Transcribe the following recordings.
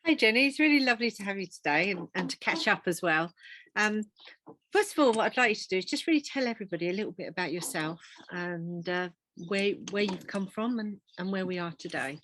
Hi Jenny, it's really lovely to have you today and to catch up as well. Um, First of all, what I'd like you to do is just really tell everybody a little bit about yourself and where you've come from and where we are today.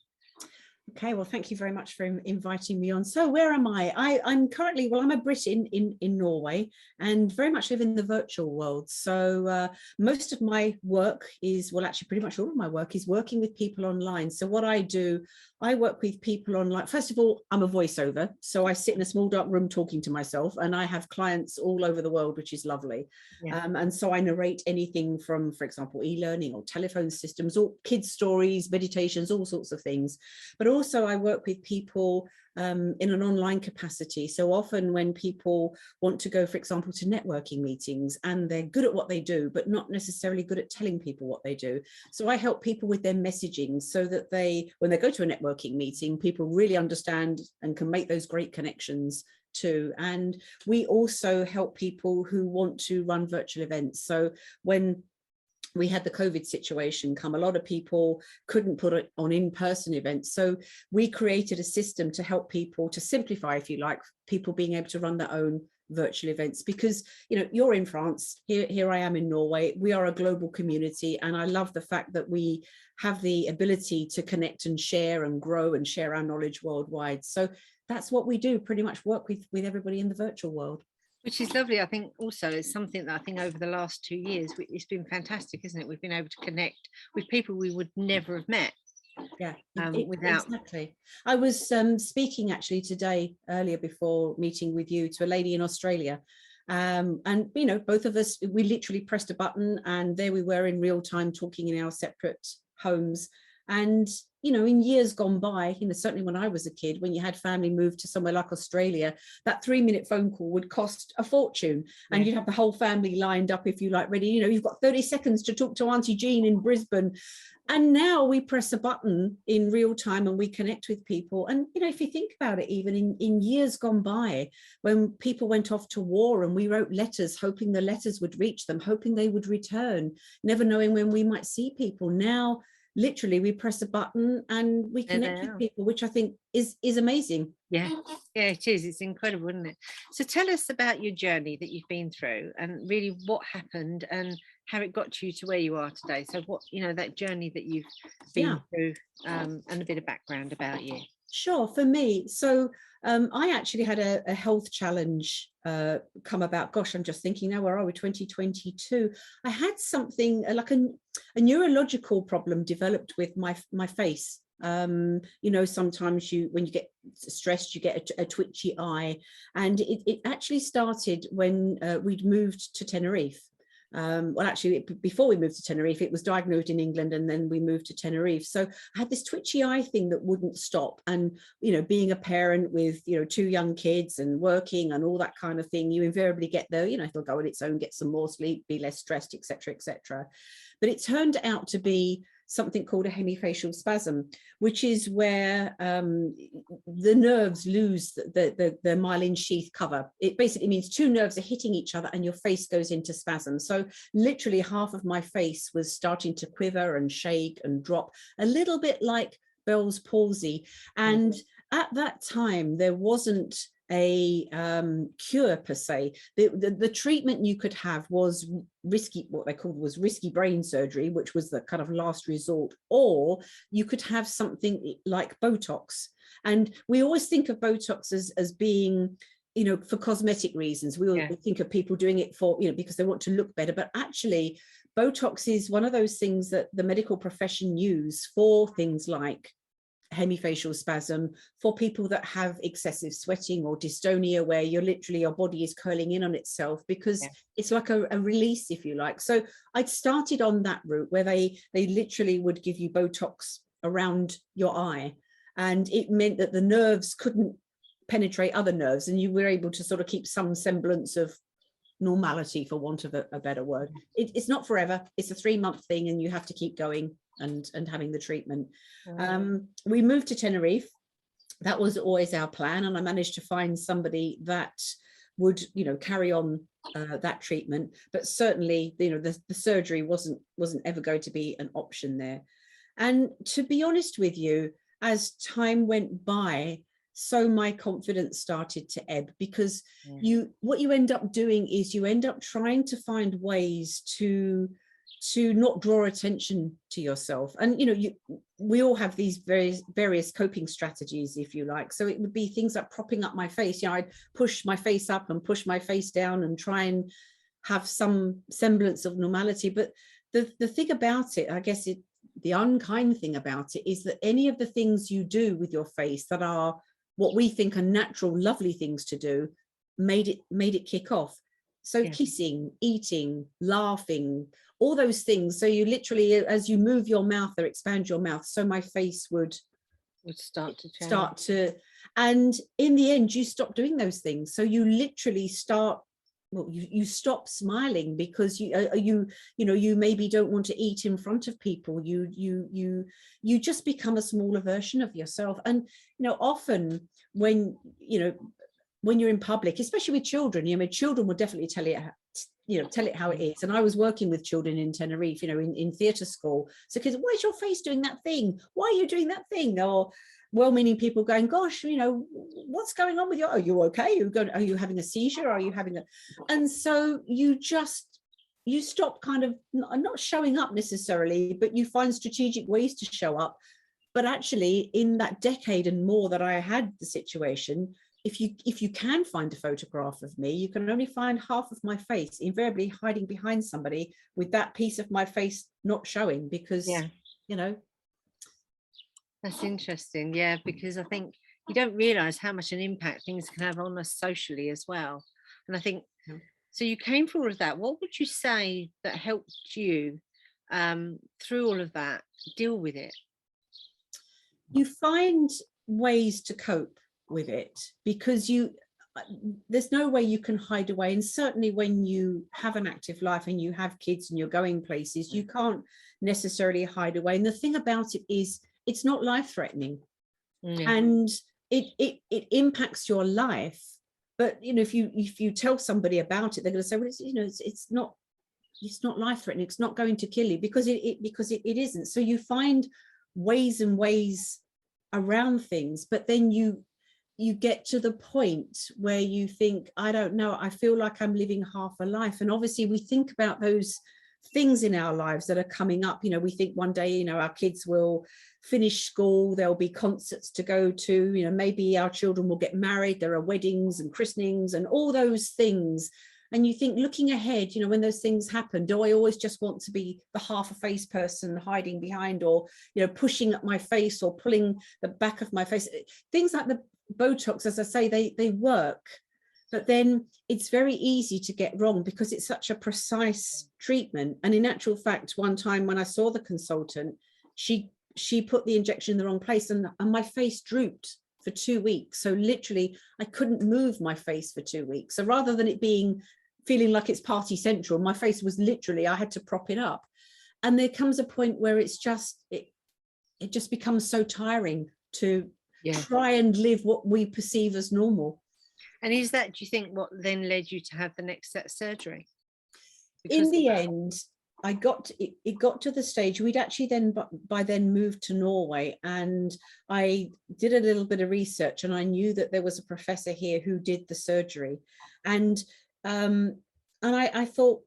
Okay, well, thank you very much for inviting me on. So where am I? I'm currently, well, I'm a Brit in Norway and very much live in the virtual world. So most of my work is, well, actually pretty much all of my work is working with people online. So what I do, I work with people online. First of all, I'm a voiceover. So I sit in a small dark room talking to myself, and I have clients all over the world, which is lovely. Yeah. And so I narrate anything from, for example, e-learning or telephone systems or kids' stories, meditations, all sorts of things. But also I work with people in an online capacity. So often when people want to go, for example, to networking meetings and they're good at what they do, but not necessarily good at telling people what they do. So I help people with their messaging so that when they go to a networking meeting, people really understand and can make those great connections too. And we also help people who want to run virtual events. So when we had the COVID situation come, a lot of people couldn't put it on in-person events. So we created a system to help people, to simplify, if you like, people being able to run their own virtual events. Because, you know, you're in France, here I am in Norway, we are a global community. And I love the fact that we have the ability to connect and share and grow and share our knowledge worldwide. So that's what we do, pretty much work with everybody in the virtual world. Which is lovely. I think also it's something that I think over the last 2 years, it's been fantastic, isn't it? We've been able to connect with people we would never have met Yeah, without. exactly. I was speaking actually today, earlier before meeting with you, to a lady in Australia. And, you know, both of us, we literally pressed a button and there we were in real time talking in our separate homes. And, you know, in years gone by, you know, certainly when I was a kid, when you had family move to somewhere like Australia, that 3-minute phone call would cost a fortune. And Yeah. you'd have the whole family lined up, if you like, ready. You know, you've got 30 seconds to talk to Auntie Jean in Brisbane. And now we press a button in real time and we connect with people. And, you know, if you think about it, even in years gone by, when people went off to war and we wrote letters, hoping the letters would reach them, hoping they would return, never knowing when we might see people. Now, literally, we press a button and we connect with people, which I think is amazing. Yeah, yeah, it is. It's incredible, isn't it? So tell us about your journey that you've been through and really what happened and how it got you to where you are today. So what, you know, that journey that you've been through and a bit of background about you. Sure, for me. So I actually had a health challenge come about. Gosh, I'm just thinking now, where are we? 2022. I had something like a neurological problem developed with my face. You know, sometimes when you get stressed, you get a twitchy eye. And it actually started when we'd moved to Tenerife. Well, actually, before we moved to Tenerife, it was diagnosed in England and then we moved to Tenerife. So I had this twitchy eye thing that wouldn't stop. And, you know, being a parent with, you know, 2 young kids and working and all that kind of thing, you invariably get there, you know, it'll go on its own, get some more sleep, be less stressed, etc., etc. But it turned out to be something called a hemifacial spasm, which is where the nerves lose the myelin sheath cover. It basically means 2 nerves are hitting each other and your face goes into spasm. So literally half of my face was starting to quiver and shake and drop, a little bit like Bell's palsy. And at that time, there wasn't a cure per se. The treatment you could have was risky, what they called was risky brain surgery, which was the kind of last resort, or you could have something like Botox. And we always think of Botox as being, you know, for cosmetic reasons. We all think of people doing it for, you know, because they want to look better, but actually Botox is one of those things that the medical profession use for things like hemifacial spasm, for people that have excessive sweating or dystonia, where you're literally, your body is curling in on itself because it's like a release, if you like. So I'd started on that route where they literally would give you Botox around your eye, and it meant that the nerves couldn't penetrate other nerves and you were able to sort of keep some semblance of normality, for want of a better word. It's not forever, it's a 3-month thing and you have to keep going and having the treatment. We moved to Tenerife. That was always our plan, and I managed to find somebody that would, you know, carry on that treatment, but certainly, you know, the surgery wasn't ever going to be an option there. And to be honest with you, as time went by, so my confidence started to ebb, because what you end up doing is you end up trying to find ways to not draw attention to yourself. And we all have these various coping strategies, if you like. So it would be things like propping up my face. I'd push my face up and push my face down and try and have some semblance of normality. But the thing about it, I guess the unkind thing about it, is that any of the things you do with your face that are what we think are natural, lovely things to do, made it kick off. So kissing, eating, laughing, all those things. So you literally, as you move your mouth or expand your mouth, so my face would start to and in the end you stop doing those things. So you literally start, well, you stop smiling, because you maybe don't want to eat in front of people. You just become a smaller version of yourself. And often when you're in public, especially with children, children will definitely tell it how it is. And I was working with children in Tenerife, in theatre school. So kids, why is your face doing that thing? Why are you doing that thing? Or well-meaning people going, gosh, what's going on with you? Are you okay? Are you having a seizure? Are you having a... And so you stop kind of not showing up necessarily, but you find strategic ways to show up. But actually, in that decade and more that I had the situation, if you can find a photograph of me, you can only find half of my face, invariably hiding behind somebody with that piece of my face not showing, because That's interesting. Yeah, because I think you don't realize how much an impact things can have on us socially as well. And I think so you came through all of that. What would you say that helped you through all of that deal with it? You find ways to cope with it, because there's no way you can hide away. And certainly when you have an active life and you have kids and you're going places, you can't necessarily hide away. And the thing about it is, it's not life-threatening, and it impacts your life. But if you tell somebody about it, they're going to say, well, it's not life-threatening, it's not going to kill you, because it isn't. So you find ways and ways around things, but then you get to the point where you think, I don't know, I feel like I'm living half a life. And obviously we think about those things in our lives that are coming up. We think one day, our kids will finish school, there'll be concerts to go to, maybe our children will get married, there are weddings and christenings and all those things. And you think, looking ahead, when those things happen, do I always just want to be the half a face person hiding behind, or pushing up my face or pulling the back of my face? Things like the Botox, as I say, they work, but then it's very easy to get wrong because it's such a precise treatment. And in actual fact, one time when I saw the consultant, she put the injection in the wrong place, and my face drooped for 2 weeks. So literally I couldn't move my face for 2 weeks. So rather than it feeling like it's party central, my face was literally, I had to prop it up. And there comes a point where it's just, it just becomes so tiring to try and live what we perceive as normal. And is that, do you think, what then led you to have the next set surgery? In the end, it got to the stage, we'd actually then by then moved to Norway, and I did a little bit of research, and I knew that there was a professor here who did the surgery. And I thought,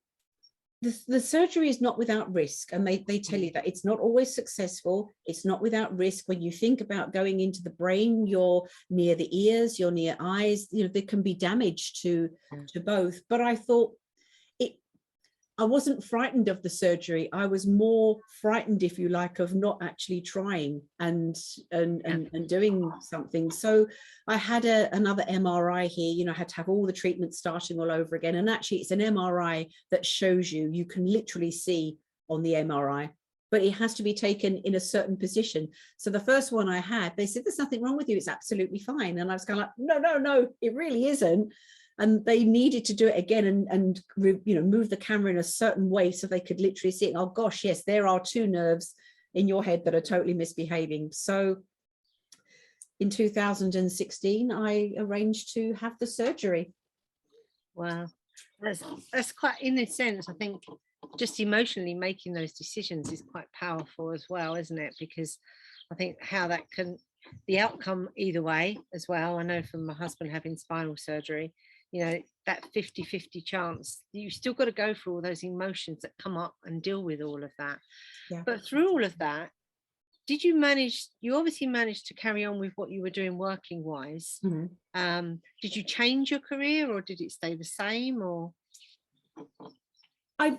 the surgery is not without risk, and they tell you that it's not always successful. It's not without risk. When you think about going into the brain, you're near the ears, you're near eyes, there can be damage to both. But I thought, I wasn't frightened of the surgery. I was more frightened, if you like, of not actually trying and doing something. So I had another MRI here. I had to have all the treatment starting all over again. And actually, it's an MRI that shows you can literally see on the MRI, but it has to be taken in a certain position. So the first one I had, they said, there's nothing wrong with you, it's absolutely fine. And I was kind of like, no, it really isn't. And they needed to do it again and move the camera in a certain way so they could literally see it. Oh gosh, yes, there are 2 nerves in your head that are totally misbehaving. So in 2016, I arranged to have the surgery. Wow, that's quite, in a sense, I think just emotionally making those decisions is quite powerful as well, isn't it? Because I think how that can the outcome either way as well. I know from my husband having spinal surgery, you know, that 50-50 chance, you still got to go through all those emotions that come up and deal with all of that. Yeah. But through all of that, did you manage, you obviously managed to carry on with what you were doing working wise. Did you change your career, or did it stay the same? Or I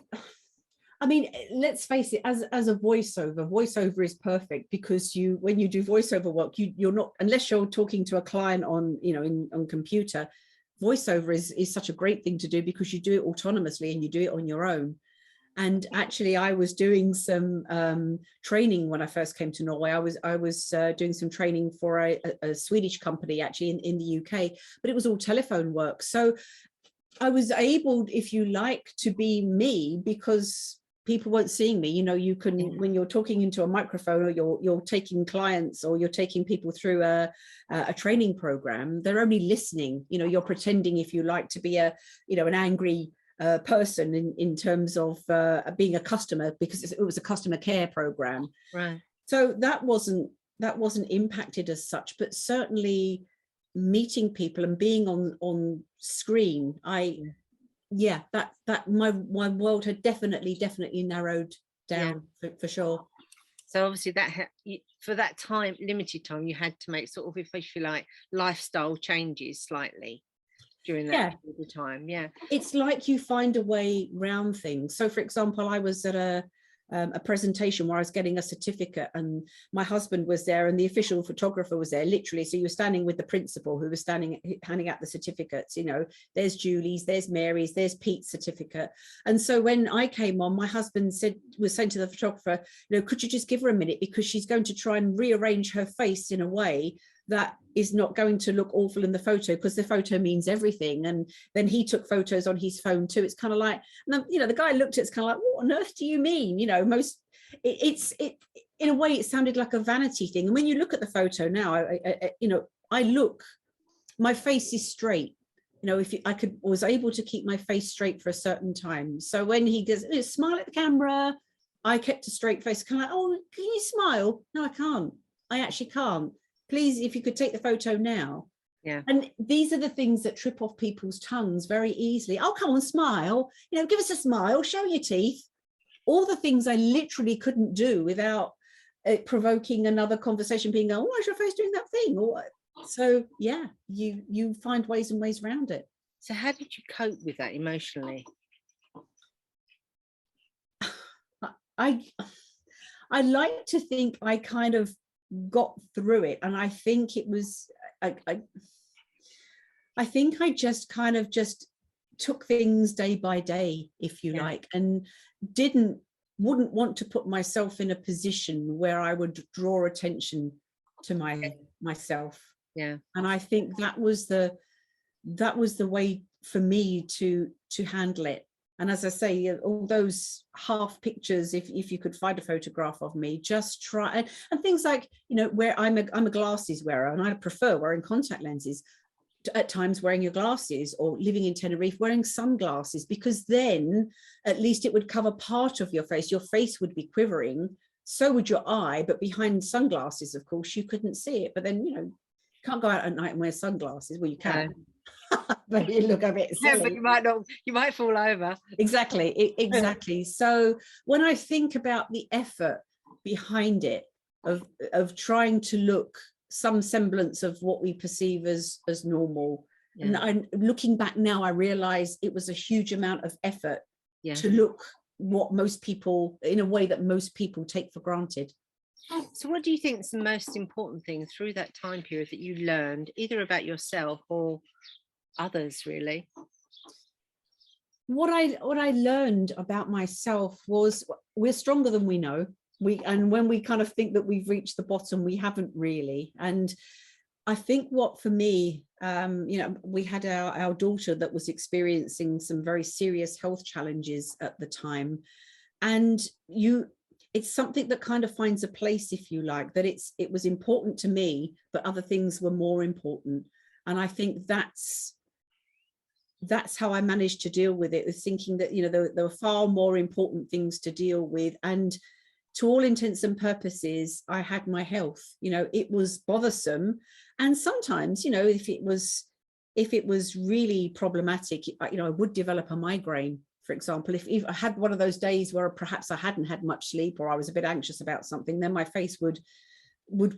mean, let's face it, as a voiceover is perfect, because when you do voiceover work, you're not, unless you're talking to a client on, you know, on computer, voiceover is such a great thing to do, because you do it autonomously and you do it on your own. And actually, I was doing some training when I first came to Norway. I was doing some training for a Swedish company, actually, in the UK, but it was all telephone work. So I was able, if you like, to be me, because people weren't seeing me. You know, you can, when you're talking into a microphone, or you're taking clients, or you're taking people through a training program, they're only listening. You know, you're pretending, if you like, to be an angry person in terms of being a customer, because it was a customer care program. right. So that wasn't impacted as such, but certainly meeting people and being on screen, that my world had definitely narrowed down, for sure. So obviously that for that time, limited time, you had to make sort of, if you like, lifestyle changes slightly during that period of time. Yeah, it's like you find a way round things. So, for example, I was at a presentation where I was getting a certificate, and my husband was there, and the official photographer was there, literally. So you were standing with the principal, who was handing out the certificates. You know, there's Julie's, there's Mary's, there's Pete's certificate. And so when I came on, my husband was saying to the photographer, you know, could you just give her a minute, because she's going to try and rearrange her face in a way that is not going to look awful in the photo, because the photo means everything. And then he took photos on his phone too. It's kind of like, you know, the guy looked at it's kind of like, what on earth do you mean? You know, it's in a way, it sounded like a vanity thing. And when you look at the photo now, my face is straight. You know, if was able to keep my face straight for a certain time. So when he goes, smile at the camera, I kept a straight face, kind of like, oh, can you smile? No, I can't. I actually can't. Please, if you could take the photo now. Yeah. And these are the things that trip off people's tongues very easily. Oh, come on, smile. You know, give us a smile, show your teeth. All the things I literally couldn't do without it provoking another conversation, being, oh, why is your face doing that thing? So yeah, you find ways and ways around it. So how did you cope with that emotionally? I like to think I kind of got through it, and I think it was I think I just kind of just took things day by day, if you like, and wouldn't want to put myself in a position where I would draw attention to myself. Yeah. And I think that was the way for me to handle it. And as I say, all those half pictures, if you could find a photograph of me, just try, and things like, you know, where I'm a glasses wearer, and I prefer wearing contact lenses, at times wearing your glasses, or living in Tenerife wearing sunglasses, because then at least it would cover part of your face. Your face would be quivering, so would your eye, but behind sunglasses, of course, you couldn't see it. But then, you know, you can't go out at night and wear sunglasses. Well, you can. No. But you look a bit silly. Yeah, but you might fall over. Exactly. So when I think about the effort behind it, of trying to look some semblance of what we perceive as normal, and I'm looking back now, I realize it was a huge amount of effort to look what most people, in a way that most people take for granted. So what do you think is the most important thing through that time period that you learned, either about yourself or others, really? What I learned about myself was, we're stronger than we know. And when we kind of think that we've reached the bottom, we haven't really. And I think what for me, you know, we had our daughter that was experiencing some very serious health challenges at the time. And it's something that kind of finds a place, if you like, that it was important to me, but other things were more important. And I think that's how I managed to deal with it, was thinking that, you know, there were far more important things to deal with. And to all intents and purposes, I had my health. You know, it was bothersome. And sometimes, you know, if it was really problematic, you know, I would develop a migraine, for example. If I had one of those days where perhaps I hadn't had much sleep, or I was a bit anxious about something, then my face would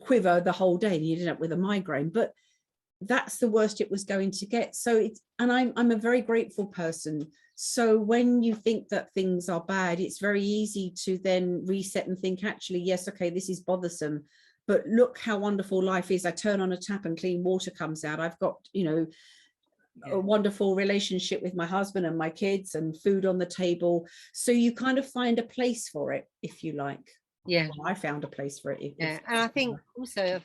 quiver the whole day and you ended up with a migraine. But that's the worst it was going to get. So it's, and I'm a very grateful person. So when you think that things are bad, it's very easy to then reset and think, actually, yes, okay, this is bothersome, but look how wonderful life is. I turn on a tap and clean water comes out. I've got, you know, a wonderful relationship with my husband and my kids, and food on the table. So you kind of find a place for it, if you like. Yeah. Well, I found a place for it. Yeah. And I think also,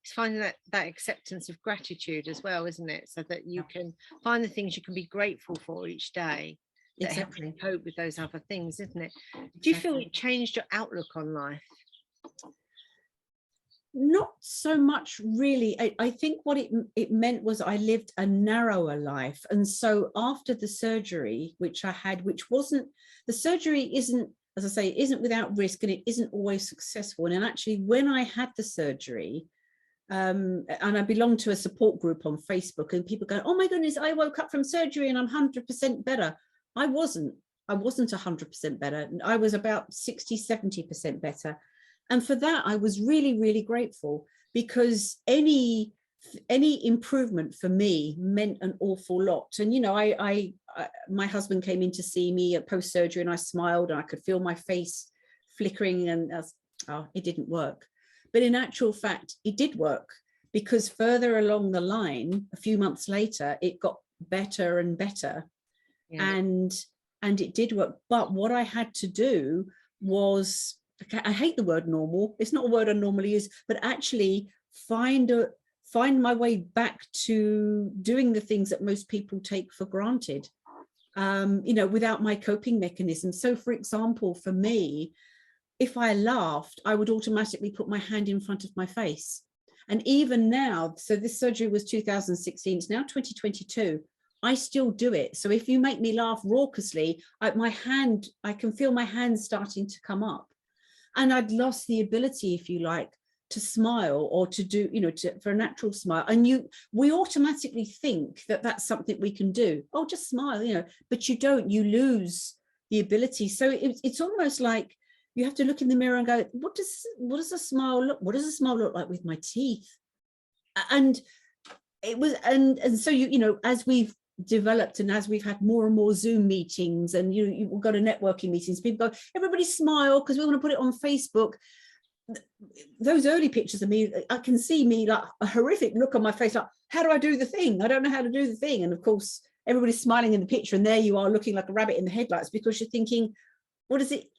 it's finding that acceptance of gratitude as well, isn't it? So that you can find the things you can be grateful for each day that help you cope with those other things, isn't it? Do you feel it changed your outlook on life? Not so much, really. I think what it meant was I lived a narrower life. And so after the surgery, which I had, which wasn't, the surgery isn't, as I say, isn't without risk, and it isn't always successful. And actually, when I had the surgery, and I belonged to a support group on Facebook, and people go, oh my goodness, I woke up from surgery and I'm 100% better. I wasn't 100% better. I was about 60, 70% better. And for that, I was really, really grateful, because any improvement for me meant an awful lot. And, you know, my husband came in to see me at post-surgery, and I smiled and I could feel my face flickering, and it didn't work. But in actual fact, it did work, because further along the line, a few months later, it got better and better. Yeah. And it did work. But what I had to do was, I hate the word normal. It's not a word I normally use, but actually find my way back to doing the things that most people take for granted, you know, without my coping mechanism. So, for example, for me, if I laughed, I would automatically put my hand in front of my face. And even now, so this surgery was 2016, it's now 2022, I still do it. So if you make me laugh raucously, I can feel my hand starting to come up. And I'd lost the ability, if you like, to smile, or to do, you know, for a natural smile. And we automatically think that that's something we can do. Oh, just smile, you know, but you don't, you lose the ability. So it's almost like you have to look in the mirror and go, what does a smile look like with my teeth? And it was, and so you know, as we've developed and as we've had more and more Zoom meetings, and you go to networking meetings, people go, everybody smile because we want to put it on Facebook. Those early pictures of me, I can see me like a horrific look on my face, like, how do I do the thing? I don't know how to do the thing. And of course, everybody's smiling in the picture, and there you are looking like a rabbit in the headlights, because you're thinking, what does it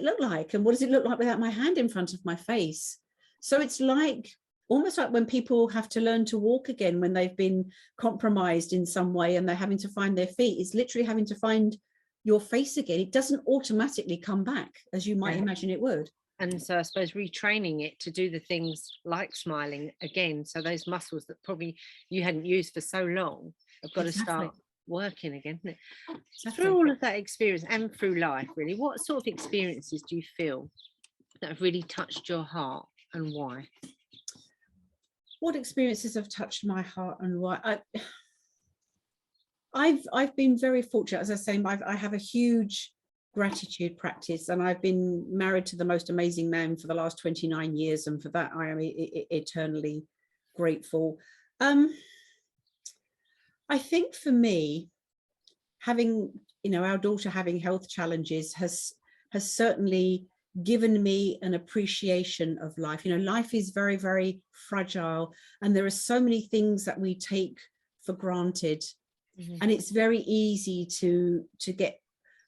look like? And what does it look like without my hand in front of my face? So it's like, almost like when people have to learn to walk again, when they've been compromised in some way and they're having to find their feet. It's literally having to find your face again. It doesn't automatically come back as you might imagine it would. And so I suppose retraining it to do the things like smiling again. So those muscles that probably you hadn't used for so long have got to start working again. Through all of that experience and through life, really, what sort of experiences do you feel that have really touched your heart, and why? What experiences have touched my heart and why? I've been very fortunate, as I say. I have a huge gratitude practice, and I've been married to the most amazing man for the last 29 years, and for that I am eternally grateful. I think for me, having, you know, our daughter having health challenges has certainly given me an appreciation of life. You know, life is very, very fragile, and there are so many things that we take for granted. Mm-hmm. And it's very easy to get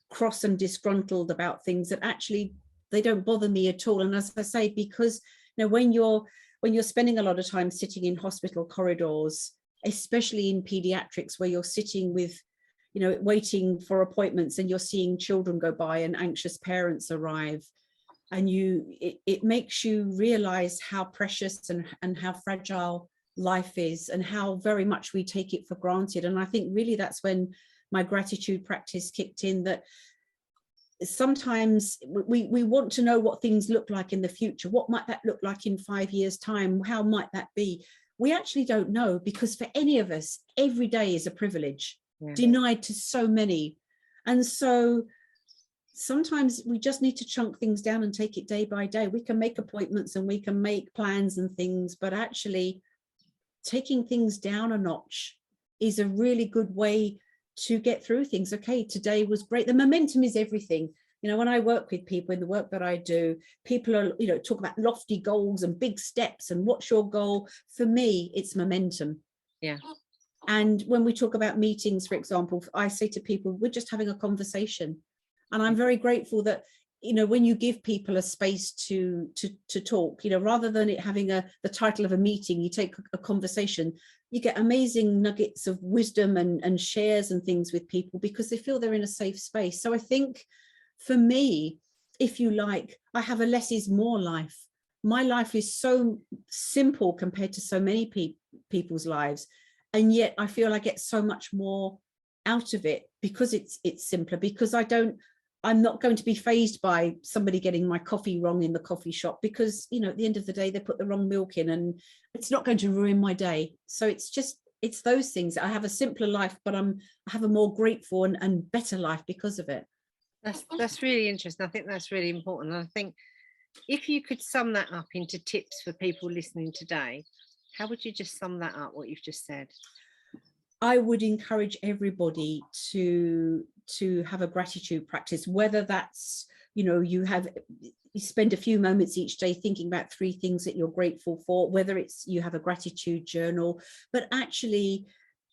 cross and disgruntled about things that actually they don't bother me at all. And as I say, because, you know, when you're spending a lot of time sitting in hospital corridors, especially in pediatrics, where you're sitting with, you know, waiting for appointments, and you're seeing children go by and anxious parents arrive, and it makes you realize how precious and how fragile life is, and how very much we take it for granted. And I think really that's when my gratitude practice kicked in, that sometimes we want to know what things look like in the future. What might that look like in 5 years' time? How might that be? We actually don't know, because for any of us, every day is a privilege, denied to so many. And so sometimes we just need to chunk things down and take it day by day. We can make appointments and we can make plans and things, but actually taking things down a notch is a really good way to get through things. Okay, today was great. The momentum is everything. You know, when I work with people in the work that I do, people are, you know, talk about lofty goals and big steps and what's your goal. For me, it's momentum. Yeah. And when we talk about meetings, for example, I say to people, we're just having a conversation. And I'm very grateful that, you know, when you give people a space to talk, you know, rather than it having the title of a meeting, you take a conversation, you get amazing nuggets of wisdom and shares and things with people, because they feel they're in a safe space. So I think for me, if you like, I have a less is more life. My life is so simple compared to so many people's lives. And yet I feel I get so much more out of it because it's simpler, because I'm not going to be fazed by somebody getting my coffee wrong in the coffee shop, because, you know, at the end of the day, they put the wrong milk in and it's not going to ruin my day. So it's those things. I have a simpler life, but I have a more grateful and better life because of it. That's really interesting. I think that's really important. I think if you could sum that up into tips for people listening today, how would you just sum that up, what you've just said? I would encourage everybody to have a gratitude practice, whether that's, you know, you spend a few moments each day thinking about 3 things that you're grateful for, whether it's you have a gratitude journal. But actually,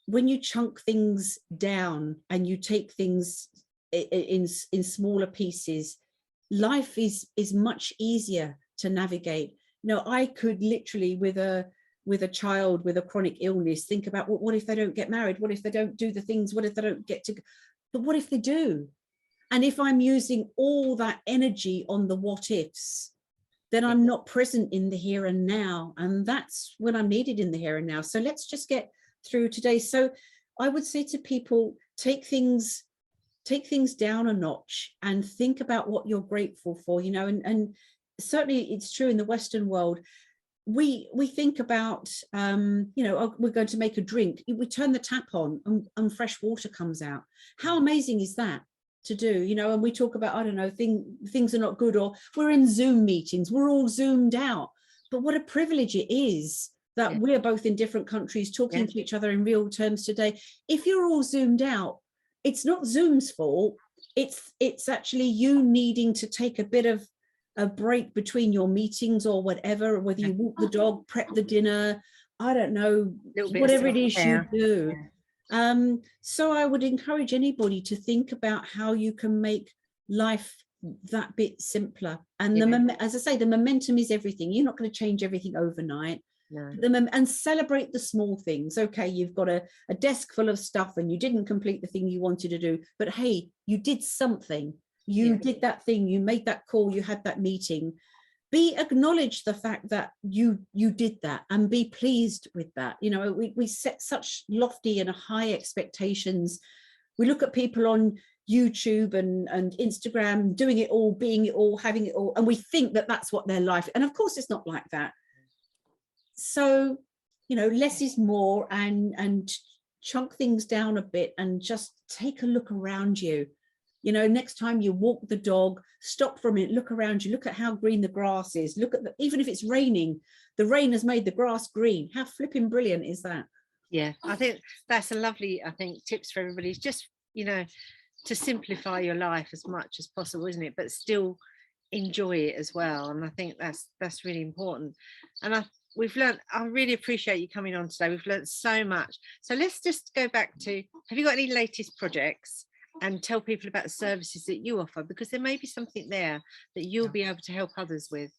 when you chunk things down and you take things in smaller pieces, life is much easier to navigate. You know, I could literally with a child with a chronic illness think about, well, what if they don't get married? What if they don't do the things? What if they don't get to, but what if they do? And if I'm using all that energy on the what ifs, then I'm not present in the here and now. And that's when I'm needed, in the here and now. So let's just get through today. So I would say to people, take things down a notch and think about what you're grateful for, you know, and certainly it's true in the Western world. We think about, you know, oh, we're going to make a drink. We turn the tap on and fresh water comes out. How amazing is that to do, you know? And we talk about, I don't know, things are not good, or we're in Zoom meetings, we're all zoomed out. But what a privilege it is that we're both in different countries talking to each other in real terms today. If you're all zoomed out, it's not Zoom's fault. It's actually you needing to take a bit of a break between your meetings or whatever, whether you walk the dog, prep the dinner, I don't know, whatever it is you do. So I would encourage anybody to think about how you can make life that bit simpler. And as I say, the momentum is everything. You're not going to change everything overnight. No. And celebrate the small things. Okay, you've got a desk full of stuff and you didn't complete the thing you wanted to do, but hey, you did something. You did that thing, you made that call, you had that meeting. Acknowledge the fact that you did that and be pleased with that. You know, we set such lofty and high expectations. We look at people on YouTube and Instagram doing it all, being it all, having it all, and we think that that's what their life, and of course it's not like that. So, you know, less is more, and chunk things down a bit and just take a look around you. You know, next time you walk the dog, stop for a minute, look around you, look at how green the grass is, look at even if it's raining, the rain has made the grass green. How flipping brilliant is that? Yeah, I think that's a lovely, tips for everybody. It's just, you know, to simplify your life as much as possible, isn't it? But still enjoy it as well. And I think that's really important. And we've learned, I really appreciate you coming on today. We've learned so much. So let's just go back to, have you got any latest projects? And tell people about the services that you offer, because there may be something there that you'll be able to help others with.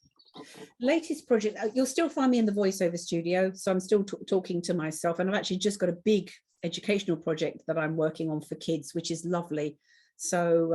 Latest project, you'll still find me in the voiceover studio, so I'm still talking to myself, and I've actually just got a big educational project that I'm working on for kids, which is lovely. So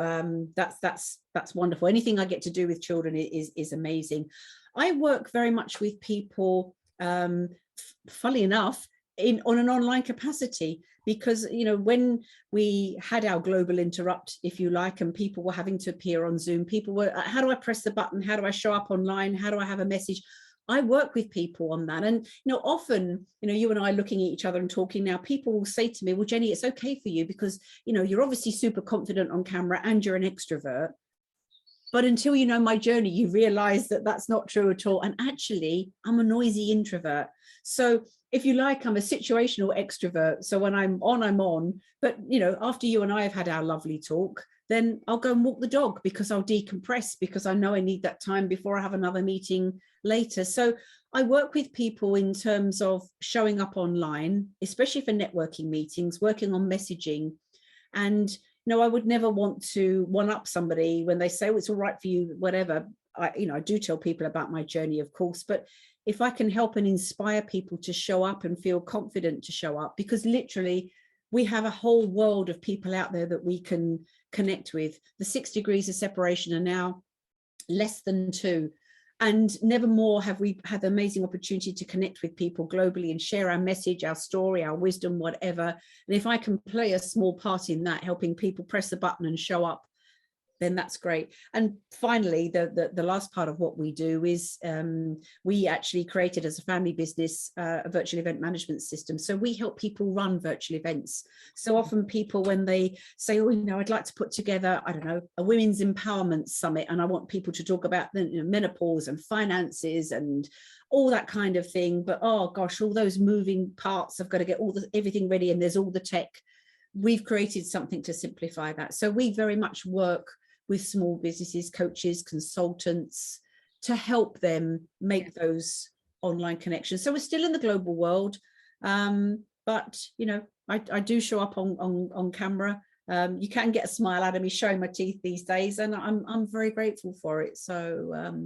that's wonderful. Anything I get to do with children is amazing. I work very much with people, funnily enough, on an online capacity, because when we had our global interrupt, if you like, and people were having to appear on Zoom, people were, how do I press the button, how do I show up online, how do I have a message? I work with people on that. And often, you and I looking at each other and talking now, people will say to me, well, Jenny, it's okay for you because you're obviously super confident on camera and you're an extrovert. But until you know my journey, you realize that that's not true at all. And actually, I'm a noisy introvert. So if you like, I'm a situational extrovert. So when I'm on, I'm on. But, after you and I have had our lovely talk, then I'll go and walk the dog because I'll decompress, because I know I need that time before I have another meeting later. So I work with people in terms of showing up online, especially for networking meetings, working on messaging. And I would never want to one up somebody when they say, oh, it's all right for you, whatever. I do tell people about my journey, of course, but if I can help and inspire people to show up and feel confident to show up, because literally we have a whole world of people out there that we can connect with. The 6 degrees of separation are now less than 2. And never more have we had the amazing opportunity to connect with people globally and share our message, our story, our wisdom, whatever. And if I can play a small part in that, helping people press the button and show up, then that's great. And finally, the last part of what we do is we actually created as a family business a virtual event management system. So we help people run virtual events. So often people, when they say, oh, I'd like to put together, I don't know, a women's empowerment summit, and I want people to talk about menopause and finances and all that kind of thing. But oh gosh, all those moving parts, I've got to get everything ready, and there's all the tech. We've created something to simplify that. So we very much work with small businesses, coaches, consultants, to help them make those online connections. So we're still in the global world, but I do show up on camera. You can get a smile out of me showing my teeth these days, and I'm very grateful for it. So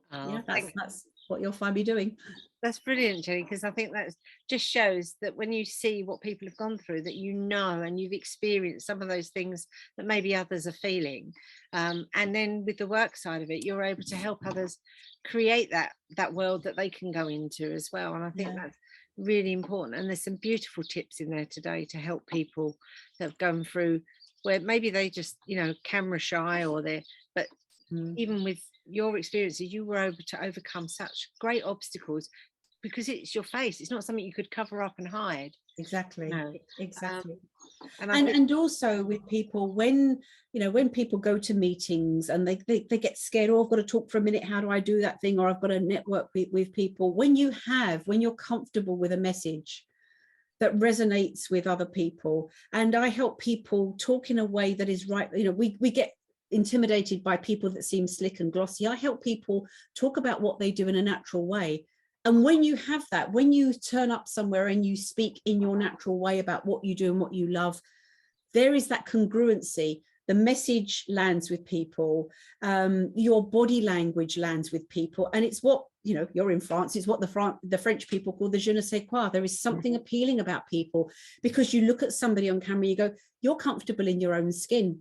that's what you'll find me doing. That's brilliant, Jennie, because I think that just shows that when you see what people have gone through, that and you've experienced some of those things that maybe others are feeling. And then with the work side of it, you're able to help others create that world that they can go into as well. And I think that's really important. And there's some beautiful tips in there today to help people that have gone through where maybe they just, camera shy but even with your experiences, you were able to overcome such great obstacles because it's your face. It's not something you could cover up and hide. Exactly. No. Exactly. And also with people, when people go to meetings and they get scared, oh, I've got to talk for a minute, how do I do that thing, or I've got to network with people. When you're comfortable with a message that resonates with other people, and I help people talk in a way that is right. We get intimidated by people that seem slick and glossy. I help people talk about what they do in a natural way. And when you have that, when you turn up somewhere and you speak in your natural way about what you do and what you love, there is that congruency. The message lands with people, your body language lands with people. And it's what, you're in France, it's what the French people call the je ne sais quoi. There is something appealing about people because you look at somebody on camera, you go, you're comfortable in your own skin.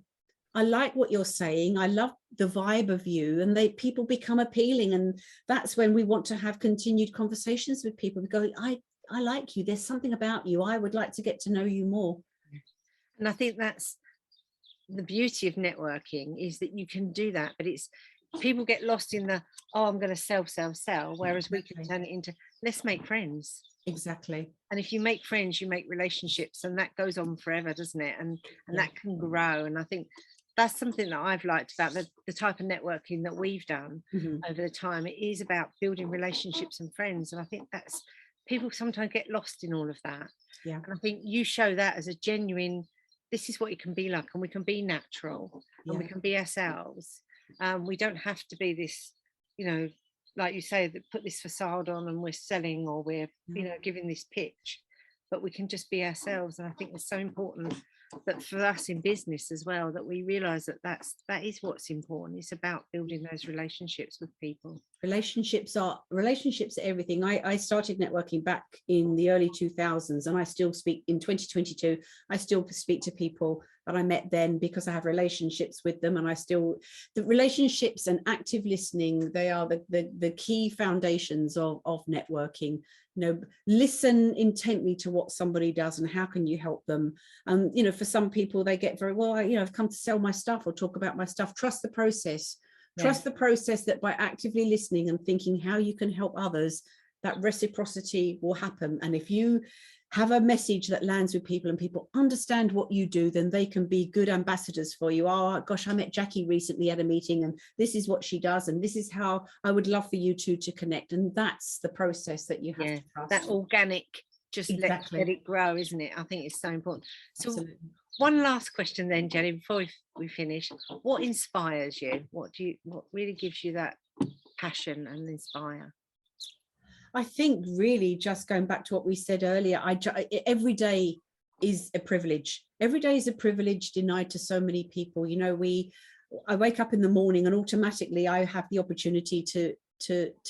I like what you're saying. I love the vibe of you, and people become appealing. And that's when we want to have continued conversations with people. We go, I like you. There's something about you. I would like to get to know you more. And I think that's the beauty of networking, is that you can do that, but it's people get lost in the, oh, I'm going to sell, whereas we can turn it into, let's make friends. Exactly. And if you make friends, you make relationships, and that goes on forever, doesn't it? And that can grow. And I think that's something that I've liked about the type of networking that we've done over the time. It is about building relationships and friends. And I think that's, people sometimes get lost in all of that. Yeah. And I think you show that as a genuine, this is what it can be like, and we can be natural and we can be ourselves. We don't have to be this, like you say, that put this facade on and we're selling, or we're, giving this pitch, but we can just be ourselves. And I think it's so important that for us in business as well, that we realize that is what's important. It's about building those relationships with people. Relationships are everything. I started networking back in the early 2000s, and I still speak in 2022. I still speak to people that I met then, because I have relationships with them, and the relationships and active listening, they are the key foundations of networking. Listen intently to what somebody does and how can you help them. For some people, they get very well, I've come to sell my stuff or talk about my stuff. Trust the process. Trust the process, that by actively listening and thinking how you can help others, that reciprocity will happen. And if you have a message that lands with people and people understand what you do, then they can be good ambassadors for you. Oh gosh, I met Jackie recently at a meeting, and this is what she does, and this is how I would love for you two to connect. And that's the process that you have to trust. That organic, just Exactly. let it grow, isn't it? I think it's so important. So Absolutely. one last question then, Jenny, before we finish. What inspires you? What really gives you that passion and inspire? I think really just going back to what we said earlier, every day is a privilege. Every day is a privilege denied to so many people. I wake up in the morning and automatically I have the opportunity to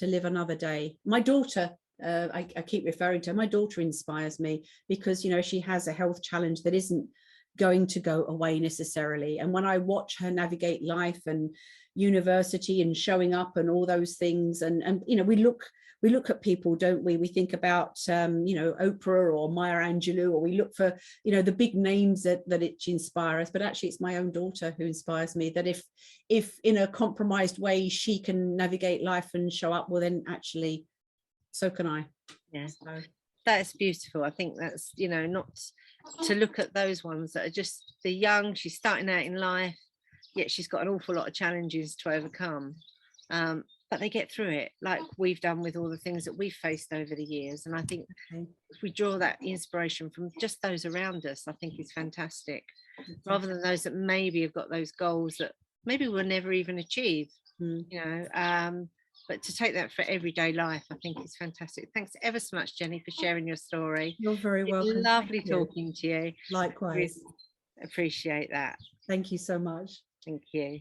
live another day. My daughter, I keep referring to her, my daughter inspires me because, she has a health challenge that isn't going to go away necessarily. And when I watch her navigate life and university and showing up and all those things, and we look at people, don't we? We think about, Oprah or Maya Angelou, or we look for, the big names that inspire us. But actually, it's my own daughter who inspires me, that if in a compromised way she can navigate life and show up, well, then actually, so can I. Yeah. So that's beautiful. I think that's, not to look at those ones that are just, they're young, she's starting out in life, yet she's got an awful lot of challenges to overcome. But they get through it, like we've done with all the things that we've faced over the years. And I think if we draw that inspiration from just those around us, I think it's fantastic, rather than those that maybe have got those goals that maybe we'll never even achieve, but to take that for everyday life, I think it's fantastic. Thanks ever so much, Jenny, for sharing your story. You're very welcome. Lovely talking to you. Likewise. Really appreciate that. Thank you so much. Thank you.